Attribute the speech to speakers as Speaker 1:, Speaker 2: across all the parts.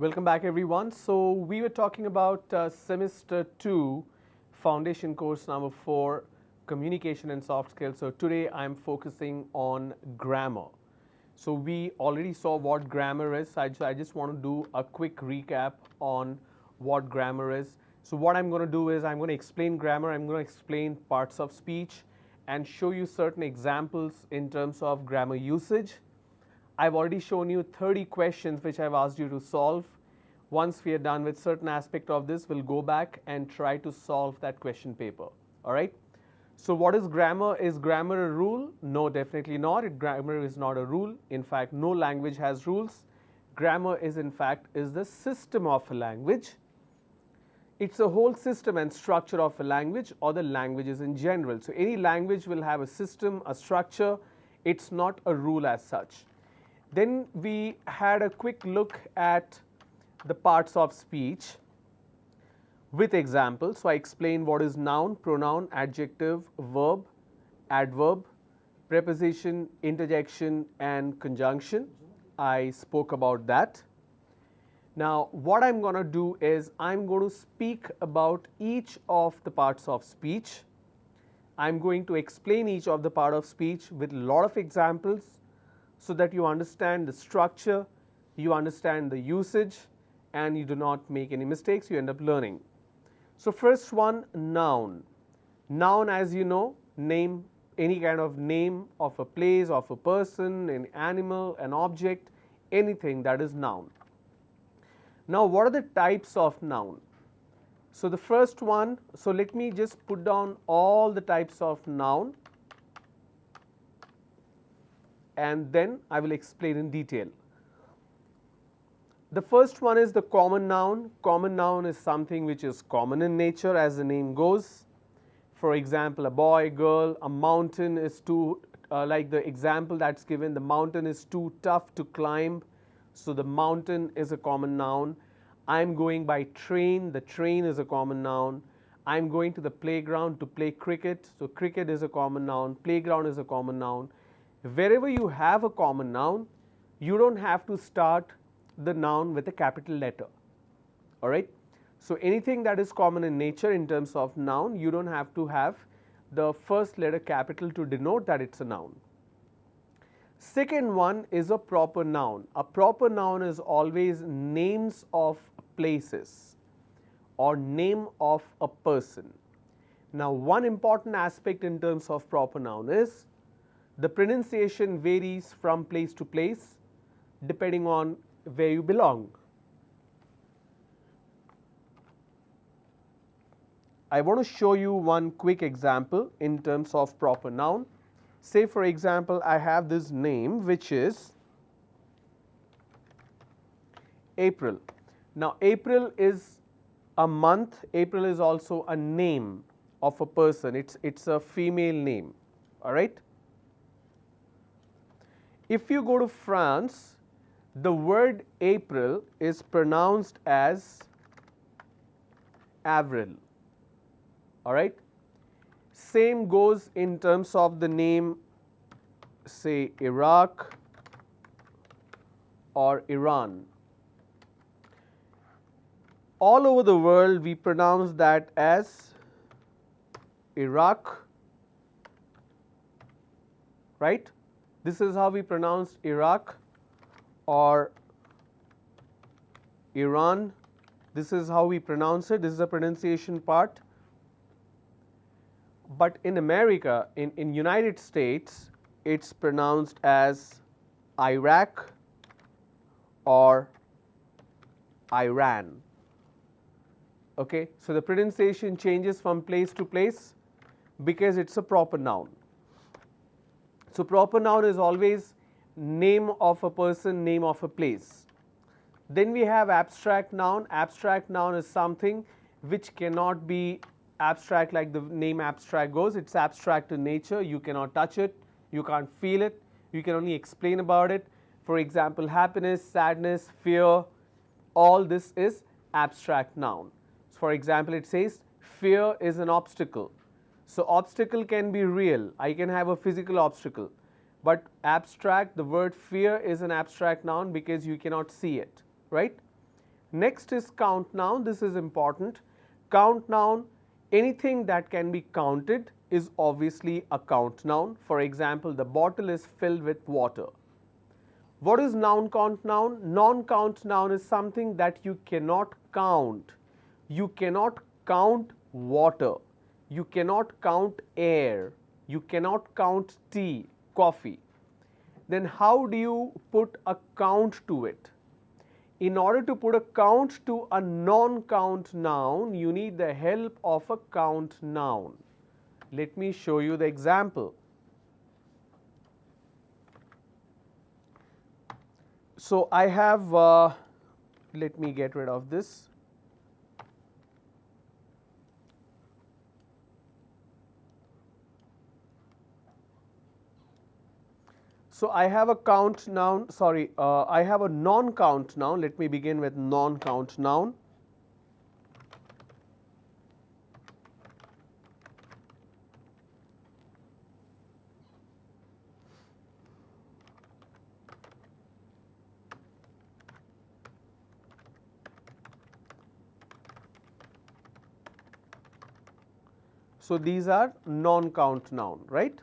Speaker 1: Welcome back everyone. So we were talking about semester 2 foundation course number 4 communication and soft skills. So today I'm focusing on grammar. So we already saw what grammar is. I just want to do a quick recap on what grammar is. So what I'm going to do is I'm going to explain grammar, I'm going to explain parts of speech and show you certain examples in terms of grammar usage. I've already shown you 30 questions which I've asked you to solve. Once we are done with certain aspect of this, we'll go back and try to solve that question paper. All right. So what is grammar? Is grammar a rule? No, definitely not. Grammar is not a rule. In fact, no language has rules. Grammar is in fact is the system of a language. It's a whole system and structure of a language or the languages in general. So any language will have a system, a structure. It's not a rule as such. Then we had a quick look at the parts of speech with examples. So I explained what is noun, pronoun, adjective, verb, adverb, preposition, interjection and conjunction. I spoke about that. Now what I'm going to do is I'm going to speak about each of the parts of speech. I'm going to explain each of the part of speech with a lot of examples, so that you understand the structure, you understand the usage, and you do not make any mistakes, you end up learning. So first one, noun. Noun, as you know, name, any kind of name of a place, of a person, an animal, an object, anything that is noun. Now what are the types of noun? So the first one, so let me just put down all the types of noun and then I will explain in detail. The first one is the common noun. Common noun is something which is common in nature, as the name goes. For example, a boy, girl, a mountain is too, like the example that's given, the mountain is too tough to climb. So the mountain is a common noun. I'm going by train. The train is a common noun. I'm going to the playground to play cricket. So cricket is a common noun. Playground is a common noun. Wherever you have a common noun, you don't have to start the noun with a capital letter. All right. So anything that is common in nature in terms of noun, you don't have to have the first letter capital to denote that it's a noun. Second one is a proper noun. A proper noun is always names of places or name of a person. Now one important aspect in terms of proper noun is the pronunciation varies from place to place depending on where you belong. I want to show you one quick example in terms of proper noun. Say for example, I have this name which is April. Now April is a month. April is also a name of a person. It's a female name. All right. If you go to France, the word April is pronounced as Avril. All right. Same goes in terms of the name, say Iraq or Iran. All over the world we pronounce that as Iraq, right? This is how we pronounce Iraq or Iran. This is how we pronounce it. This is the pronunciation part. But in America, in United States, it's pronounced as Iraq or Iran. Okay, so the pronunciation changes from place to place because it's a proper noun. So proper noun is always name of a person, name of a place. Then we have abstract noun. Abstract noun is something which cannot be abstract like the name abstract goes. It's abstract in nature. You cannot touch it. You can't feel it. You can only explain about it. For example, happiness, sadness, fear, all this is abstract noun. So for example, it says fear is an obstacle. So obstacle can be real. I can have a physical obstacle. But abstract, the word fear is an abstract noun because you cannot see it, right? Next is count noun. This is important. Count noun, anything that can be counted is obviously a count noun. For example, the bottle is filled with water. What is noun count noun? Non-count noun is something that you cannot count. You cannot count water. You cannot count air. You cannot count tea, coffee. Then how do you put a count to it? In order to put a count to a non-count noun, you need the help of a count noun. Let me show you the example. So I have, let me get rid of this. So I have a count noun, I have a non-count noun. Let me begin with non-count noun. So these are non-count noun, right?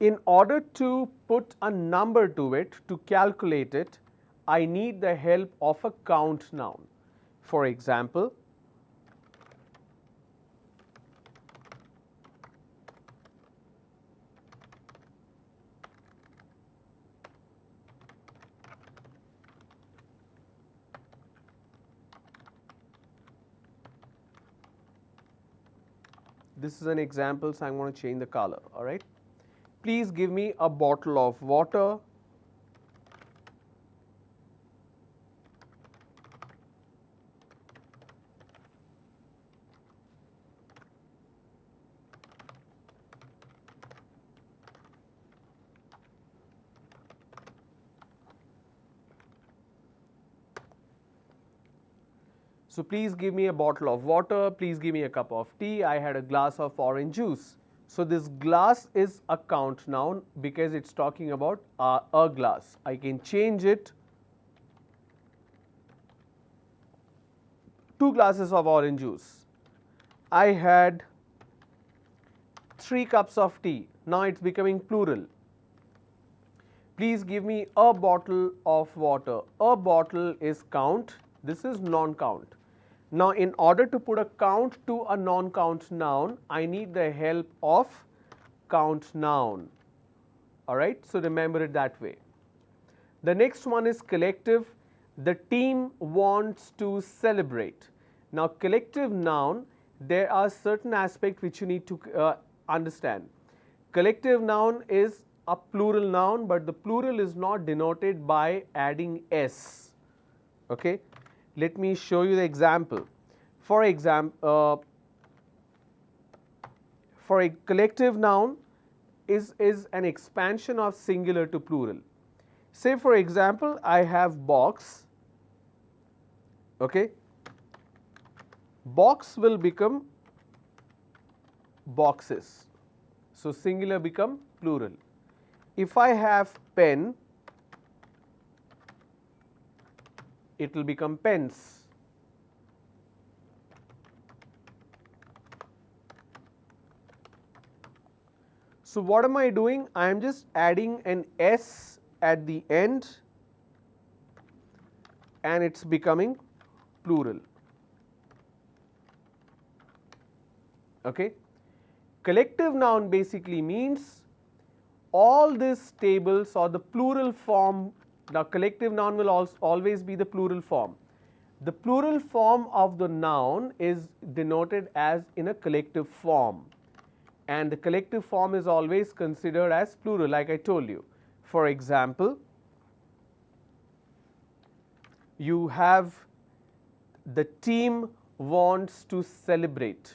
Speaker 1: In order to put a number to it, to calculate it, I need the help of a count noun. For example, this is an example, so I'm going to change the color, all right? Please give me a bottle of water. So please give me a bottle of water, please give me a cup of tea, I had a glass of orange juice. So this glass is a count noun because it's talking about a glass. I can change it. 2 glasses of orange juice. I had 3 cups of tea. Now it's becoming plural. Please give me a bottle of water. A bottle is count. This is non-count. Now in order to put a count to a non-count noun, I need the help of count noun. Alright, so remember it that way. The next one is collective. The team wants to celebrate. Now collective noun, there are certain aspects which you need to understand. Collective noun is a plural noun, but the plural is not denoted by adding s. Okay. Let me show you the example. For example, for a collective noun is an expansion of singular to plural. Say for example, I have box. Okay. Box will become boxes. So singular become plural. If I have pen, it will become pens. So what am I doing? I am just adding an s at the end and it's becoming plural. Okay. Collective noun basically means all these tables or the plural form. Now collective noun will always be the plural form. The plural form of the noun is denoted as in a collective form, and the collective form is always considered as plural, like I told you. For example, you have the team wants to celebrate.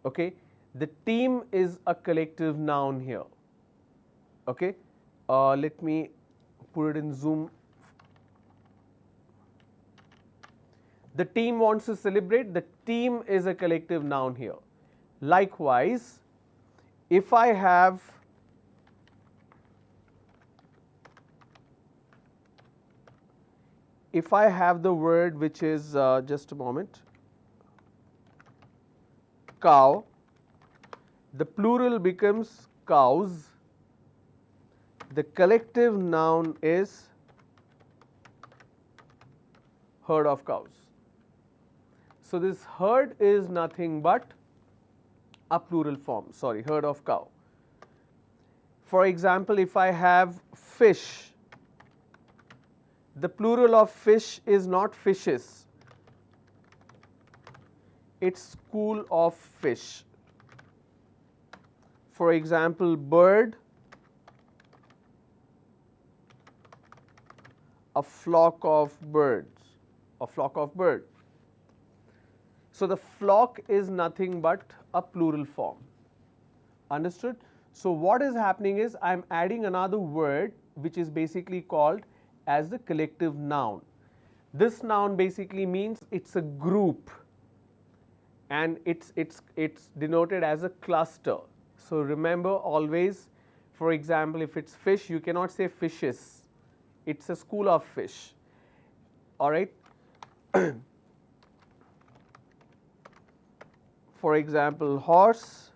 Speaker 1: Okay, the team is a collective noun here. Okay, let me put it in zoom. The team wants to celebrate. The team is a collective noun here. Likewise, if I have if I have the word which is, just a moment, cow, the plural becomes cows, the collective noun is herd of cows. So this herd is nothing but a plural form, sorry, herd of cow. For example, if I have fish, the plural of fish is not fishes, it's school of fish. For example, bird, a flock of birds, a flock of bird. So the flock is nothing but a plural form. Understood? So what is happening is I am adding another word which is basically called as the collective noun. This noun basically means it's a group and it's denoted as a cluster. So remember always, for example, if it's fish, you cannot say fishes. It's a school of fish. All right. For example, horse,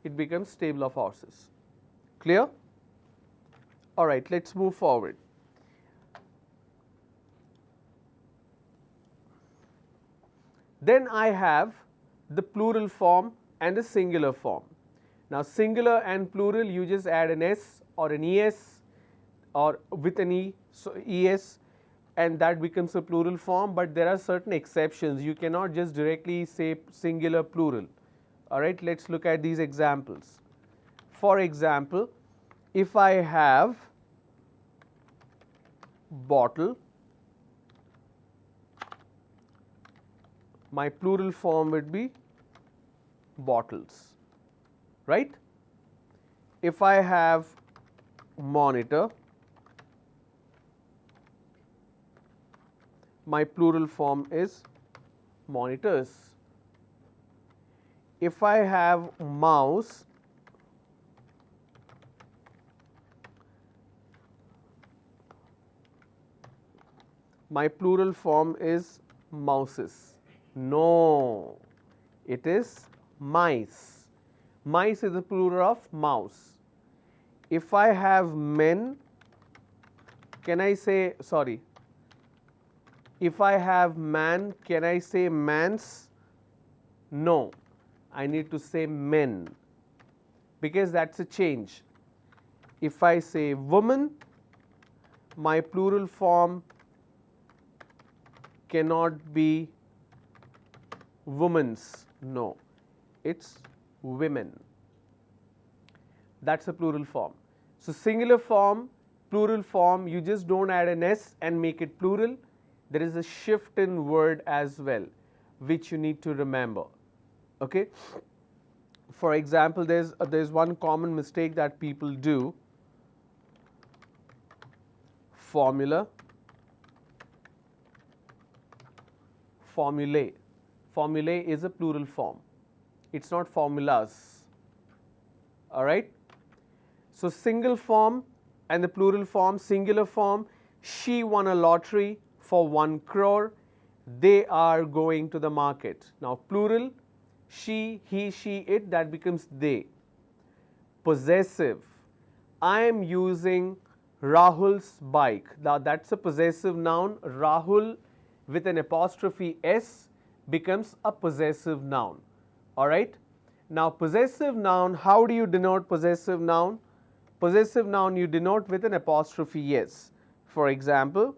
Speaker 1: it becomes stable of horses. Clear? All right, let's move forward. Then I have the plural form and the singular form. Now singular and plural, you just add an S or an ES or with an E, so ES, and that becomes a plural form, but there are certain exceptions. You cannot just directly say singular plural. All right, let's look at these examples. For example, if I have bottle, my plural form would be bottles, right? If I have monitor, my plural form is monitors. If I have mouse, my plural form is mouses. No, it is mice. Mice is the plural of mouse. If I have men, can I say, sorry, if I have man, can I say mans? No, I need to say men because that's a change. If I say woman, my plural form cannot be women's. No, it's women. That's a plural form. So singular form, plural form, you just don't add an S and make it plural. There is a shift in word as well, which you need to remember. Okay. For example, there's one common mistake that people do. Formula, formulae. Formulae is a plural form. It's not formulas. All right. So single form and the plural form, singular form, she won a lottery for 1 crore. They are going to the market. Now plural, she, he, she, it, that becomes they. Possessive, I am using Rahul's bike. Now that's a possessive noun. Rahul with an apostrophe S becomes a possessive noun. All right. Now possessive noun, how do you denote possessive noun? Possessive noun you denote with an apostrophe S. For example,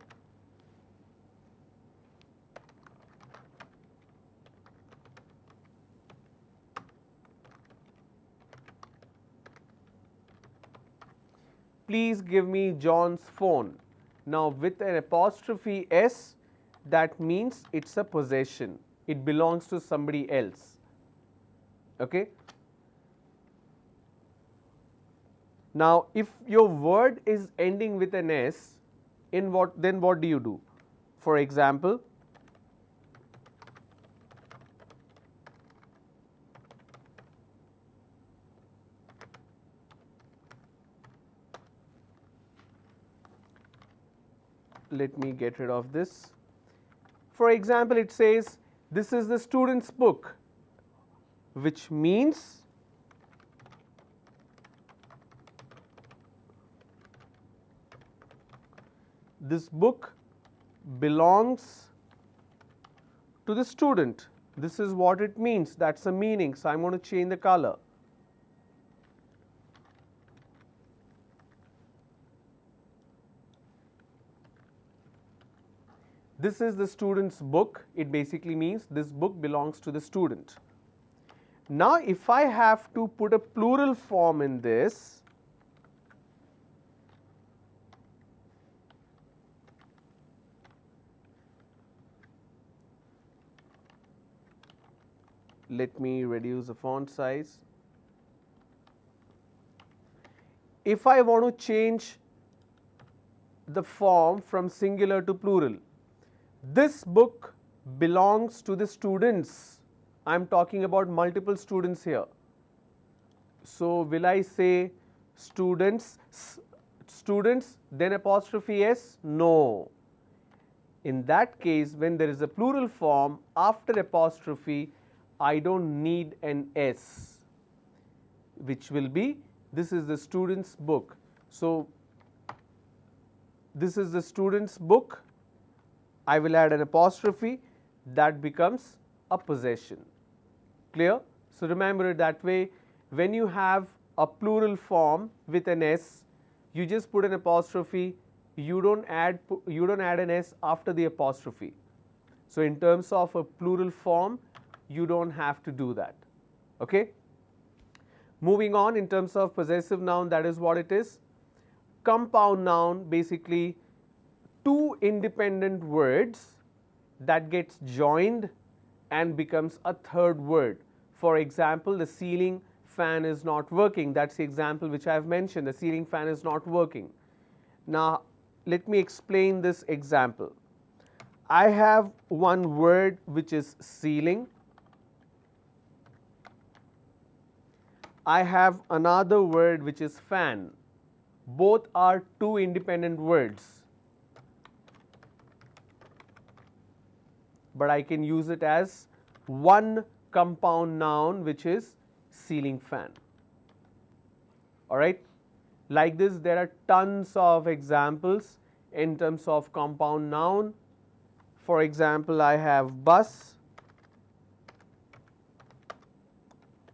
Speaker 1: please give me John's phone. Now with an apostrophe S, that means it's a possession. It belongs to somebody else. Okay. Now if your word is ending with an S, then what do you do? For example, let me get rid of this. For example, it says this is the student's book, which means this book belongs to the student. This is what it means. That's the meaning. So I'm going to change the color. This is the student's book. It basically means this book belongs to the student. Now, if I have to put a plural form in this, let me reduce the font size. If I want to change the form from singular to plural, this book belongs to the students. I am talking about multiple students here. So, will I say students, then apostrophe s? No. In that case, when there is a plural form after apostrophe, I don't need an s, which will be, this is the student's book. So, this is the student's book. I will add an apostrophe, that becomes a possession. Clear? So, remember it that way. When you have a plural form with an s, you just put an apostrophe, you don't add an s after the apostrophe. So, in terms of a plural form, you don't have to do that. Okay? Moving on, in terms of possessive noun, that is what it is. Compound noun, basically two independent words that gets joined and becomes a third word. For example, the ceiling fan is not working. That's the example which I have mentioned. The ceiling fan is not working. Now, let me explain this example. I have one word which is ceiling. I have another word which is fan. Both are two independent words, but I can use it as one compound noun which is ceiling fan. Alright. Like this, there are tons of examples in terms of compound noun. For example, I have bus.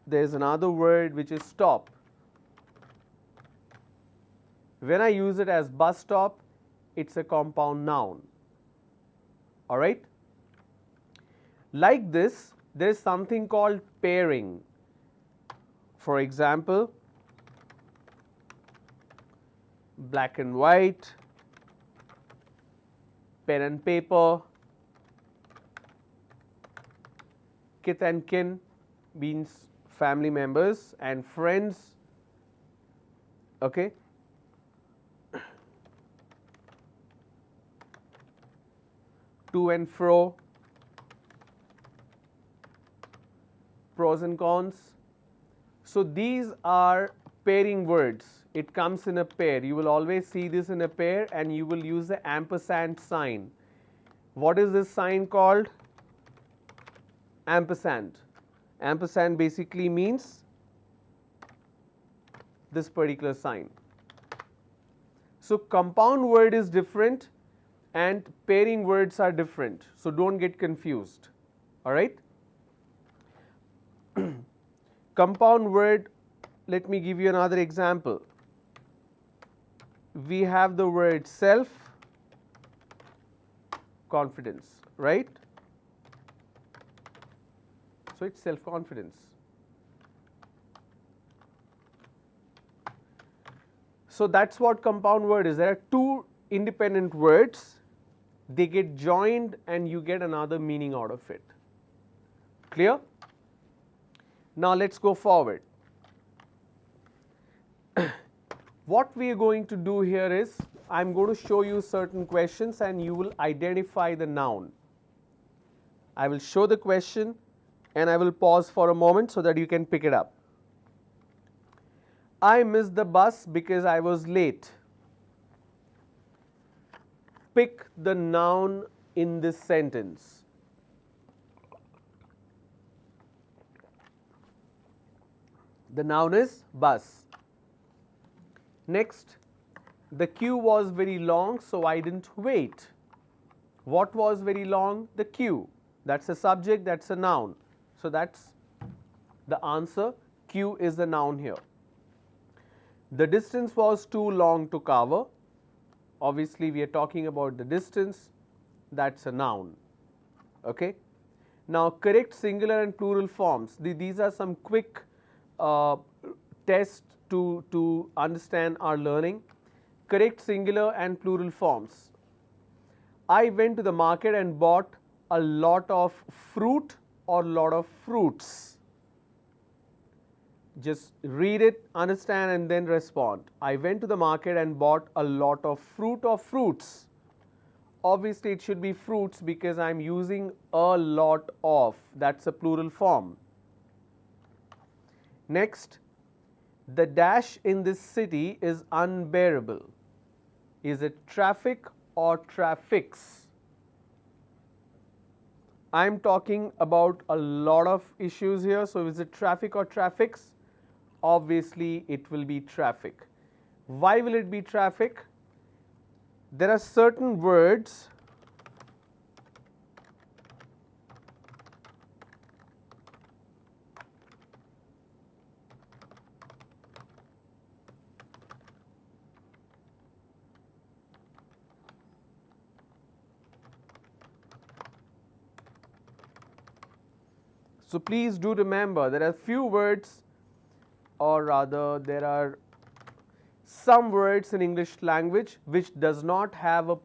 Speaker 1: There is another word which is stop. When I use it as bus stop, it's a compound noun. Alright. Like this, there is something called pairing. For example, black and white, pen and paper, kith and kin means family members and friends. Okay. To and fro, pros and cons. So, these are pairing words. It comes in a pair. You will always see this in a pair and you will use the ampersand sign. What is this sign called? Ampersand. Ampersand basically means this particular sign. So, compound word is different and pairing words are different. So, don't get confused. Alright. Compound word, let me give you another example. We have the word self, confidence, right? So, it's self confidence. So, that's what compound word is. There are two independent words, they get joined and you get another meaning out of it. Clear? Now, let us go forward. What we are going to do here is, I am going to show you certain questions and you will identify the noun. I will show the question and I will pause for a moment so that you can pick it up. I missed the bus because I was late. pick the noun in this sentence. The noun is bus. Next, the queue was very long, so I didn't wait. What was very long? The queue. That's a subject, that's a noun. So that's the answer. Queue is the noun here. The distance was too long to cover. Obviously, we are talking about the distance. That's a noun. Okay. Now, correct singular and plural forms. These are some quick tests to understand our learning. Correct singular and plural forms. I went to the market and bought a lot of fruit or lot of fruits. Just read it, understand, and then respond. I went to the market and bought a lot of fruit or fruits. Obviously, it should be fruits because I am using a lot of. That's a plural form. Next, the dash in this city is unbearable. Is it traffic or traffics? I am talking about a lot of issues here. So, is it traffic or traffics? Obviously, it will be traffic. Why will it be traffic? There are certain words so please do remember there are few words, or rather there are some words in English language which does not have a